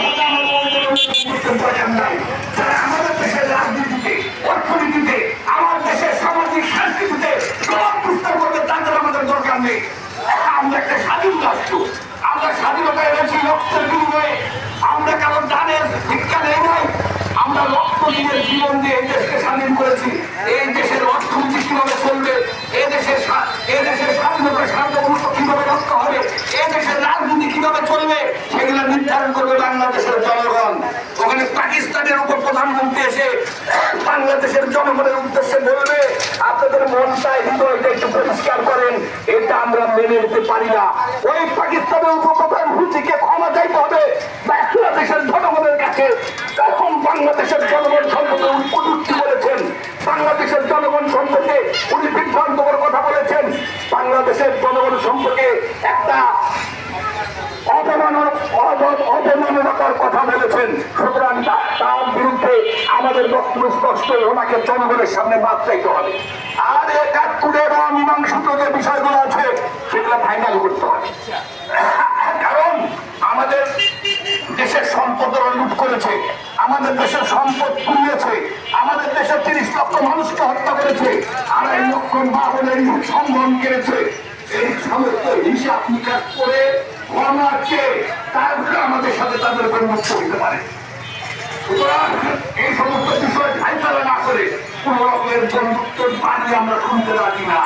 সাথে আমাদের দরকার নাই। যারা আমাদের দেশের রাজনীতিতে, অর্থনীতিতে, আমার দেশের সামাজিক সংস্কৃতিতে প্রভাব বিস্তার করবে, তাদের আমাদের দরকার নেই। আমরা একটা স্বাধীন রাষ্ট্র, আমরা স্বাধীনতা এনেছি রক্তের বিনিময়ে। আমরা কারণ দানের ভিক্ষা নেই নাই, আমরা রক্ত দিয়ে জীবন দিয়ে এই দেশকে স্বাধীন করেছি। এই দেশের অর্থনীতি কিভাবে চলবে, এই দেশের স্বাধীনতা সার্বভৌমত্ব কিভাবে রক্ষা হবে, এই দেশের রাজনীতি কিভাবে চলবে, সেগুলো নির্ধারণ করবে বাংলাদেশের জনগণ। ওখানে পাকিস্তানের উপর প্রধানমন্ত্রী এসে বাংলাদেশের জনগণের উদ্দেশ্যে বলবে আপনাদের মনটা হৃদয়টা একটু পরিষ্কার করেন, এটা আমরা মেনে নিতে পারি না। ওই পাকিস্তানের উপর প্রধানমন্ত্রীকে ক্ষমা চাইতে হবে বাংলাদেশের জনগণের কাছে। এখন বাংলাদেশের জনগণ সম্পর্কে উনি কটূক্তি বলেছেন, বাংলাদেশের জনগণ সম্পর্কে উনি বিভ্রান্তকর কথা বলেছেন, বাংলাদেশের জনগণ সম্পর্কে একটা অবমাননাকর কথা বলেছেন। সুতরাং তার বিরুদ্ধে আমাদের বক্তব্য স্পষ্ট, ওনাকে জনগণের সামনে মাপ চাইতে হবে। আর একাত্তরে এবং মীমাংসিত যে বিষয়গুলো আছে সেগুলো ফাইনাল করতে হবে। কারণ আমাদের দেশের সম্পদ লুট করেছে, আমাদের দেশের সম্পদ পুড়িয়েছে, আমাদের দেশের 30 লক্ষ মানুষকে হত্যা করেছে, 2.5 লক্ষ মা বোনের সম্মান কেড়েছে। এই সমস্ত হিসাব নিকাশ করে ক্ষমাকে তারপরে আমাদের সাথে তাদের বন্ধুত্ব হইতে পারে। সুতরাং এই সমস্ত বিষয় ফাইসলা না করে কোন রকমের বন্ধুত্বের বাণী আমরা শুনতে রাজি না।